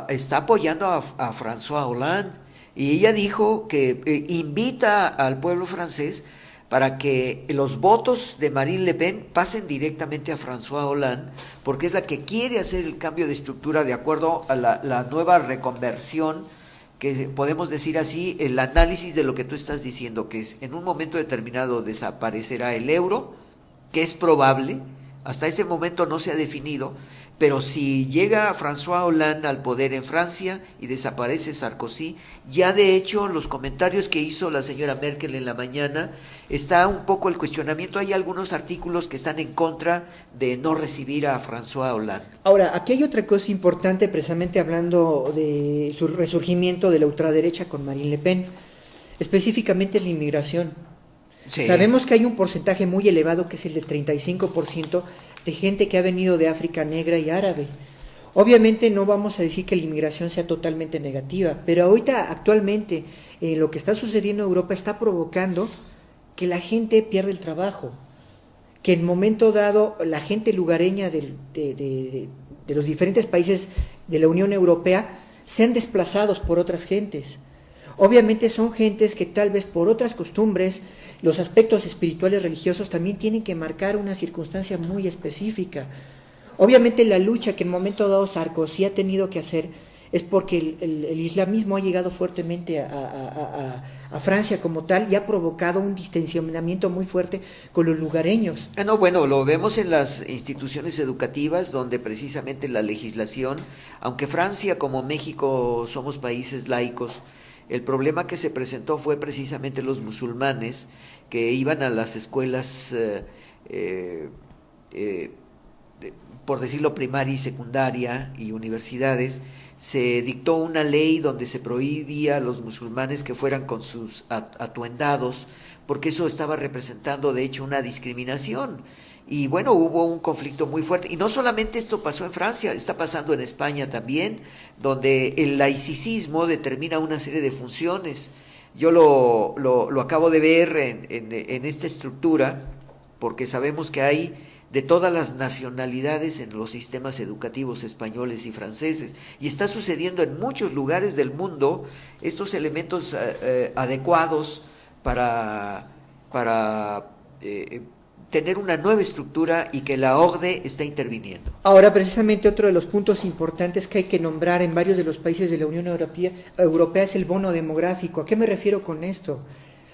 está apoyando a François Hollande, y ella dijo que invita al pueblo francés para que los votos de Marine Le Pen pasen directamente a François Hollande, porque es la que quiere hacer el cambio de estructura de acuerdo a la nueva reconversión, que podemos decir así, el análisis de lo que tú estás diciendo, que es en un momento determinado desaparecerá el euro, que es probable, hasta este momento no se ha definido, pero si llega François Hollande al poder en Francia y desaparece Sarkozy, ya de hecho los comentarios que hizo la señora Merkel en la mañana, está un poco el cuestionamiento, hay algunos artículos que están en contra de no recibir a François Hollande. Ahora, aquí hay otra cosa importante, precisamente hablando de su resurgimiento de la ultraderecha con Marine Le Pen, específicamente la inmigración. Sí. Sabemos que hay un porcentaje muy elevado, que es el de 35%, de gente que ha venido de África negra y árabe. Obviamente no vamos a decir que la inmigración sea totalmente negativa, pero ahorita actualmente lo que está sucediendo en Europa está provocando que la gente pierda el trabajo, que en momento dado la gente lugareña de los diferentes países de la Unión Europea sean desplazados por otras gentes. Obviamente son gentes que tal vez por otras costumbres, los aspectos espirituales religiosos también tienen que marcar una circunstancia muy específica. Obviamente la lucha que en momento dado Sarkozy ha tenido que hacer es porque el islamismo ha llegado fuertemente a Francia como tal y ha provocado un distensionamiento muy fuerte con los lugareños. No, bueno, lo vemos en las instituciones educativas donde precisamente la legislación, aunque Francia como México somos países laicos, el problema que se presentó fue precisamente los musulmanes que iban a las escuelas, por decirlo, primaria y secundaria y universidades. Se dictó una ley donde se prohibía a los musulmanes que fueran con sus atuendados, porque eso estaba representando de hecho una discriminación. Y bueno, hubo un conflicto muy fuerte. Y no solamente esto pasó en Francia, está pasando en España también, donde el laicismo determina una serie de funciones. Yo lo acabo de ver en esta estructura, porque sabemos que hay de todas las nacionalidades en los sistemas educativos españoles y franceses. Y está sucediendo en muchos lugares del mundo estos elementos adecuados para tener una nueva estructura y que la OCDE está interviniendo. Ahora, precisamente otro de los puntos importantes que hay que nombrar en varios de los países de la Unión Europea es el bono demográfico. ¿A qué me refiero con esto?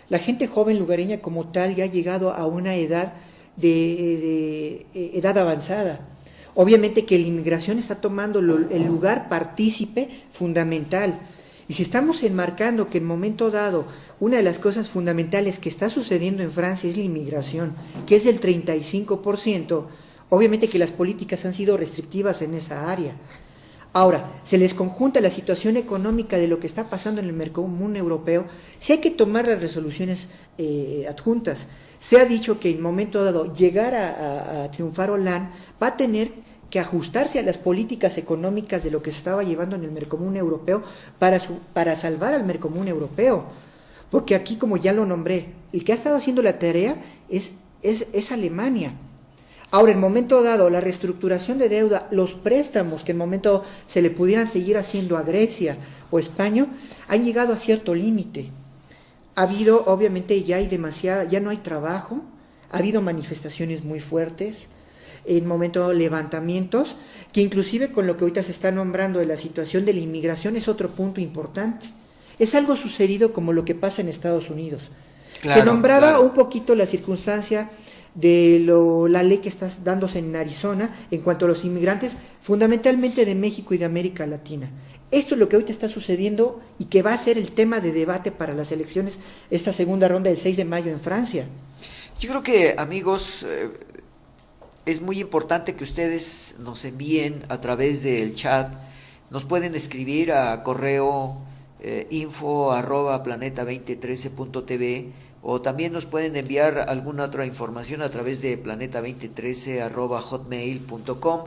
La gente joven lugareña como tal ya ha llegado a una edad edad avanzada. Obviamente que la inmigración está tomando el lugar partícipe fundamental. Y si estamos enmarcando que en momento dado una de las cosas fundamentales que está sucediendo en Francia es la inmigración, que es del 35%, obviamente que las políticas han sido restrictivas en esa área. Ahora, se les conjunta la situación económica de lo que está pasando en el mercado común europeo, sí hay que tomar las resoluciones adjuntas. Se ha dicho que en momento dado llegar a triunfar Hollande va a tener que ajustarse a las políticas económicas de lo que se estaba llevando en el Mercomún Europeo para salvar al Mercomún Europeo. Porque aquí, como ya lo nombré, el que ha estado haciendo la tarea es Alemania. Ahora, en momento dado, la reestructuración de deuda, los préstamos que en momento se le pudieran seguir haciendo a Grecia o España, han llegado a cierto límite. Ha habido, obviamente, ya no hay trabajo, ha habido manifestaciones muy fuertes, en momento dado levantamientos, que inclusive con lo que ahorita se está nombrando de la situación de la inmigración es otro punto importante. Es algo sucedido como lo que pasa en Estados Unidos. Claro, se nombraba un poquito la circunstancia de la ley que está dándose en Arizona en cuanto a los inmigrantes, fundamentalmente de México y de América Latina. Esto es lo que ahorita está sucediendo y que va a ser el tema de debate para las elecciones, esta segunda ronda del 6 de mayo en Francia. Yo creo que, amigos, es muy importante que ustedes nos envíen a través del chat, nos pueden escribir a correo info@planeta2013.tv, o también nos pueden enviar alguna otra información a través de planeta2013@hotmail.com.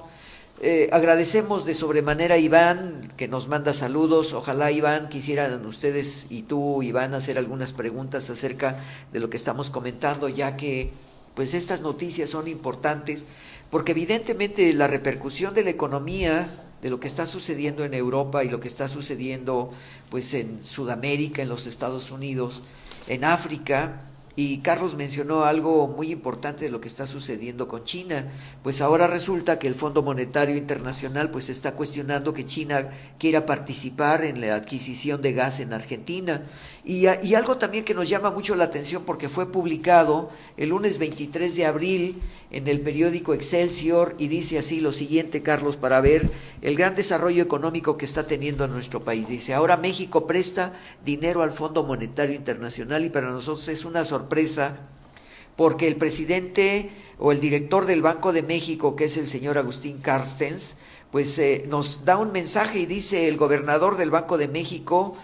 Agradecemos de sobremanera a Iván, que nos manda saludos. Ojalá, Iván, quisieran ustedes y tú, Iván, hacer algunas preguntas acerca de lo que estamos comentando, ya que pues estas noticias son importantes, porque evidentemente la repercusión de la economía, de lo que está sucediendo en Europa y lo que está sucediendo pues en Sudamérica, en los Estados Unidos, en África Y Carlos mencionó algo muy importante de lo que está sucediendo con China. Pues ahora resulta que el Fondo Monetario Internacional pues está cuestionando que China quiera participar en la adquisición de gas en Argentina. Y algo también que nos llama mucho la atención porque fue publicado el lunes 23 de abril en el periódico Excelsior y dice así lo siguiente, Carlos, para ver el gran desarrollo económico que está teniendo nuestro país. Dice, ahora México presta dinero al Fondo Monetario Internacional y para nosotros es una sorpresa porque el presidente o el director del Banco de México, que es el señor Agustín Carstens, pues nos da un mensaje y dice el gobernador del Banco de México,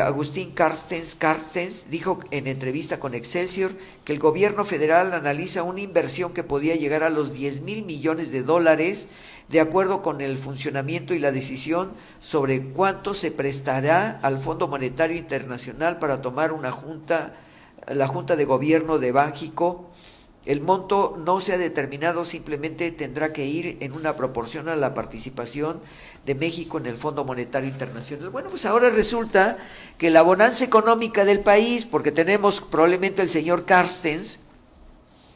Agustín Carstens dijo en entrevista con Excelsior que el gobierno federal analiza una inversión que podía llegar a los 10,000 millones de dólares de acuerdo con el funcionamiento y la decisión sobre cuánto se prestará al Fondo Monetario Internacional para tomar la Junta de Gobierno de Banxico. El monto no se ha determinado, simplemente tendrá que ir en una proporción a la participación de México en el Fondo Monetario Internacional. Bueno, pues ahora resulta que la bonanza económica del país, porque tenemos probablemente el señor Carstens,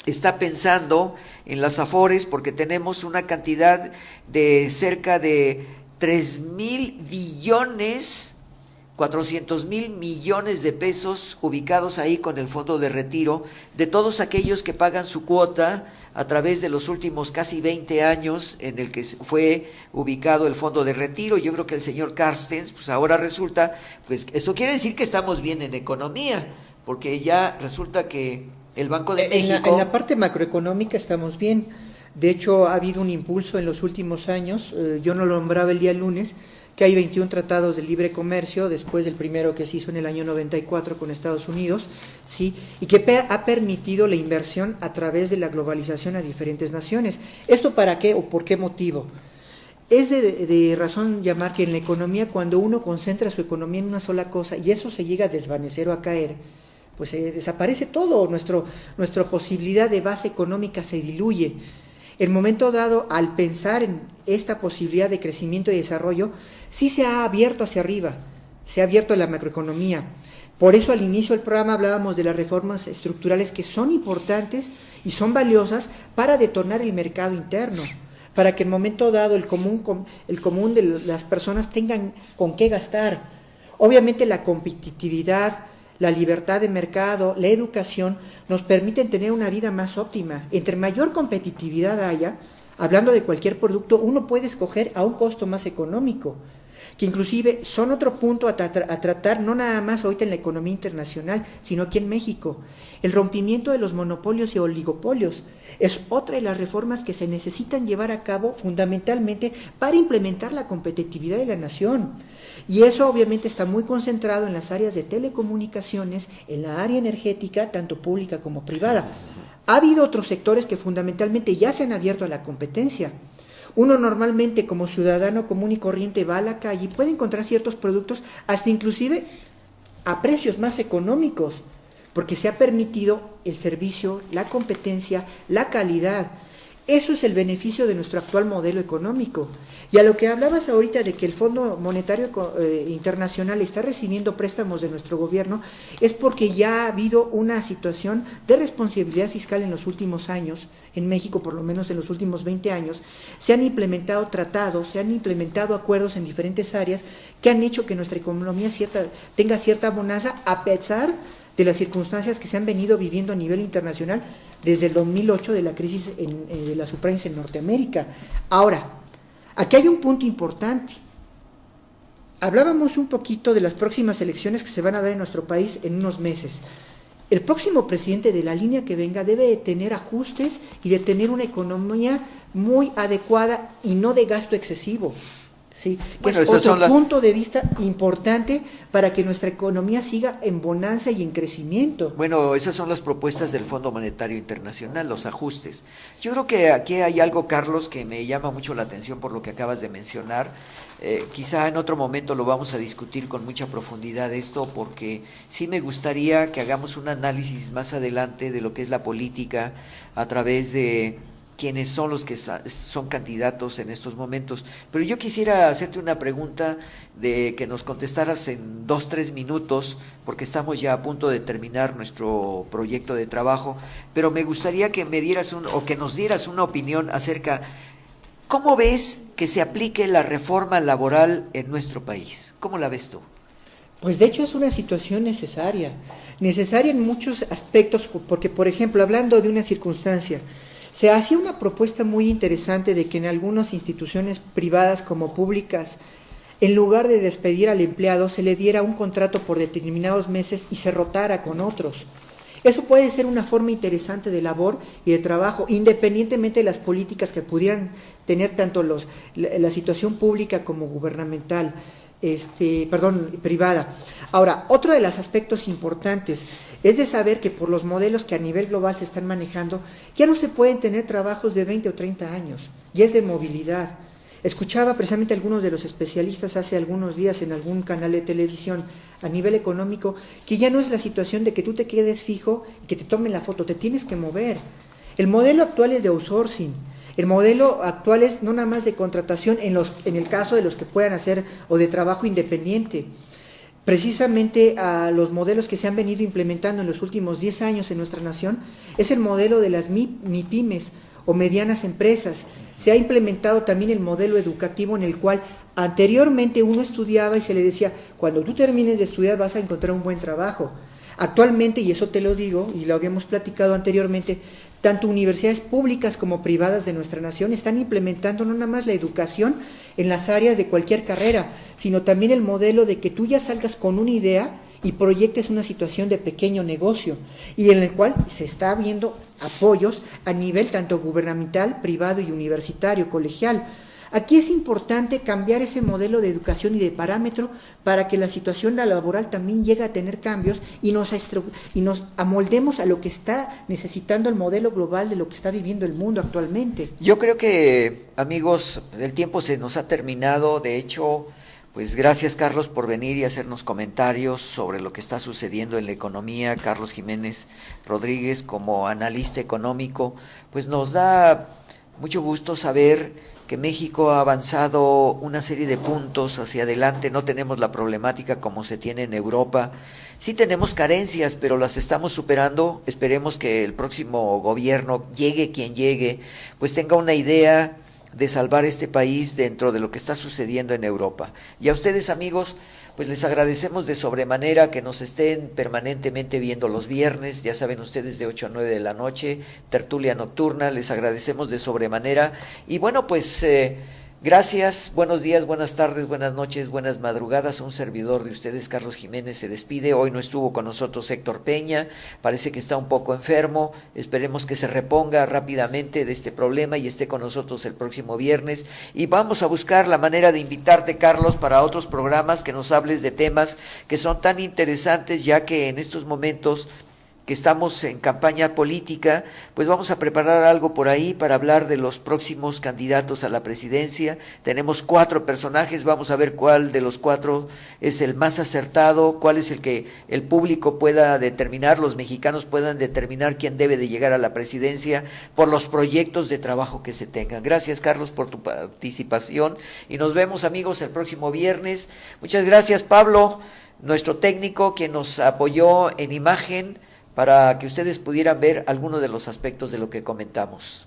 está pensando en las Afores, porque tenemos una cantidad de cerca de 3,400,000 millones de pesos ubicados ahí con el fondo de retiro de todos aquellos que pagan su cuota a través de los últimos casi 20 años en el que fue ubicado el fondo de retiro. Yo creo que el señor Carstens, pues ahora resulta, pues eso quiere decir que estamos bien en economía, porque ya resulta que el Banco de México... En la parte macroeconómica estamos bien. De hecho, ha habido un impulso en los últimos años, yo no lo nombraba el día lunes, que hay 21 tratados de libre comercio, después del primero que se hizo en el año 94 con Estados Unidos, ¿sí? Y que ha permitido la inversión a través de la globalización a diferentes naciones. ¿Esto para qué o por qué motivo? Es de razón llamar que en la economía, cuando uno concentra su economía en una sola cosa y eso se llega a desvanecer o a caer, pues desaparece todo, nuestra posibilidad de base económica se diluye. El momento dado, al pensar en esta posibilidad de crecimiento y desarrollo, sí se ha abierto hacia arriba, se ha abierto la macroeconomía. Por eso al inicio del programa hablábamos de las reformas estructurales que son importantes y son valiosas para detonar el mercado interno, para que en el momento dado el común de las personas tengan con qué gastar. Obviamente la competitividad, la libertad de mercado, la educación, nos permiten tener una vida más óptima. Entre mayor competitividad haya, hablando de cualquier producto, uno puede escoger a un costo más económico, que inclusive son otro punto a tratar, no nada más ahorita en la economía internacional, sino aquí en México. El rompimiento de los monopolios y oligopolios es otra de las reformas que se necesitan llevar a cabo fundamentalmente para implementar la competitividad de la nación. Y eso obviamente está muy concentrado en las áreas de telecomunicaciones, en la área energética, tanto pública como privada. Ha habido otros sectores que fundamentalmente ya se han abierto a la competencia. Uno normalmente como ciudadano común y corriente va a la calle y puede encontrar ciertos productos hasta inclusive a precios más económicos, porque se ha permitido el servicio, la competencia, la calidad. Eso es el beneficio de nuestro actual modelo económico. Y a lo que hablabas ahorita de que el Fondo Monetario Internacional está recibiendo préstamos de nuestro gobierno, es porque ya ha habido una situación de responsabilidad fiscal en los últimos años, en México por lo menos en los últimos 20 años, se han implementado tratados, se han implementado acuerdos en diferentes áreas que han hecho que nuestra economía tenga cierta bonanza a pesar de las circunstancias que se han venido viviendo a nivel internacional desde el 2008 de la crisis de las subprimes en Norteamérica. Ahora, aquí hay un punto importante. Hablábamos un poquito de las próximas elecciones que se van a dar en nuestro país en unos meses. El próximo presidente de la línea que venga debe de tener ajustes y de tener una economía muy adecuada y no de gasto excesivo. Sí, bueno, es otro punto de vista importante para que nuestra economía siga en bonanza y en crecimiento. Bueno, esas son las propuestas del Fondo Monetario Internacional, los ajustes. Yo creo que aquí hay algo, Carlos, que me llama mucho la atención por lo que acabas de mencionar. Quizá en otro momento lo vamos a discutir con mucha profundidad esto, porque sí me gustaría que hagamos un análisis más adelante de lo que es la política a través de quienes son los que son candidatos en estos momentos. Pero yo quisiera hacerte una pregunta de que nos contestaras en 2-3 minutos, porque estamos ya a punto de terminar nuestro proyecto de trabajo, pero me gustaría que me dieras o que nos dieras una opinión acerca, ¿cómo ves que se aplique la reforma laboral en nuestro país? ¿Cómo la ves tú? Pues de hecho es una situación necesaria en muchos aspectos, porque por ejemplo, hablando de una circunstancia, se hacía una propuesta muy interesante de que en algunas instituciones privadas como públicas, en lugar de despedir al empleado, se le diera un contrato por determinados meses y se rotara con otros. Eso puede ser una forma interesante de labor y de trabajo, independientemente de las políticas que pudieran tener tanto la situación pública como gubernamental. Privada. Ahora, otro de los aspectos importantes es de saber que por los modelos que a nivel global se están manejando, ya no se pueden tener trabajos de 20 o 30 años, ya es de movilidad. Escuchaba precisamente a algunos de los especialistas hace algunos días en algún canal de televisión a nivel económico, que ya no es la situación de que tú te quedes fijo y que te tomen la foto, te tienes que mover. El modelo actual es de outsourcing. El modelo actual es no nada más de contratación en el caso de los que puedan hacer o de trabajo independiente. Precisamente a los modelos que se han venido implementando en los últimos 10 años en nuestra nación es el modelo de las MIPYMES o medianas empresas. Se ha implementado también el modelo educativo en el cual anteriormente uno estudiaba y se le decía, cuando tú termines de estudiar vas a encontrar un buen trabajo. Actualmente, y eso te lo digo, y lo habíamos platicado anteriormente, tanto universidades públicas como privadas de nuestra nación están implementando no nada más la educación en las áreas de cualquier carrera, sino también el modelo de que tú ya salgas con una idea y proyectes una situación de pequeño negocio, y en el cual se está viendo apoyos a nivel tanto gubernamental, privado y universitario, colegial. Aquí es importante cambiar ese modelo de educación y de parámetro para que la situación laboral también llegue a tener cambios y nos amoldemos a lo que está necesitando el modelo global de lo que está viviendo el mundo actualmente. Yo creo que, amigos, el tiempo se nos ha terminado. De hecho, pues gracias, Carlos, por venir y hacernos comentarios sobre lo que está sucediendo en la economía. Carlos Jiménez Rodríguez, como analista económico, pues nos da mucho gusto saber que México ha avanzado una serie de puntos hacia adelante. No tenemos la problemática como se tiene en Europa. Sí tenemos carencias, pero las estamos superando. Esperemos que el próximo gobierno, llegue quien llegue, pues tenga una idea de salvar este país dentro de lo que está sucediendo en Europa. Y a ustedes, amigos, pues les agradecemos de sobremanera que nos estén permanentemente viendo los viernes, ya saben ustedes, de 8 a 9 de la noche, tertulia nocturna. Les agradecemos de sobremanera y bueno, pues gracias, buenos días, buenas tardes, buenas noches, buenas madrugadas. Un servidor de ustedes, Carlos Jiménez, se despide. Hoy no estuvo con nosotros Héctor Peña, parece que está un poco enfermo. Esperemos que se reponga rápidamente de este problema y esté con nosotros el próximo viernes. Y vamos a buscar la manera de invitarte, Carlos, para otros programas, que nos hables de temas que son tan interesantes, ya que en estos momentos que estamos en campaña política, pues vamos a preparar algo por ahí para hablar de los próximos candidatos a la presidencia. Tenemos 4 personajes, vamos a ver cuál de los 4 es el más acertado, cuál es el que el público pueda determinar, los mexicanos puedan determinar quién debe de llegar a la presidencia por los proyectos de trabajo que se tengan. Gracias, Carlos, por tu participación y nos vemos, amigos, el próximo viernes. Muchas gracias, Pablo, nuestro técnico, quien nos apoyó en imagen, para que ustedes pudieran ver algunos de los aspectos de lo que comentamos.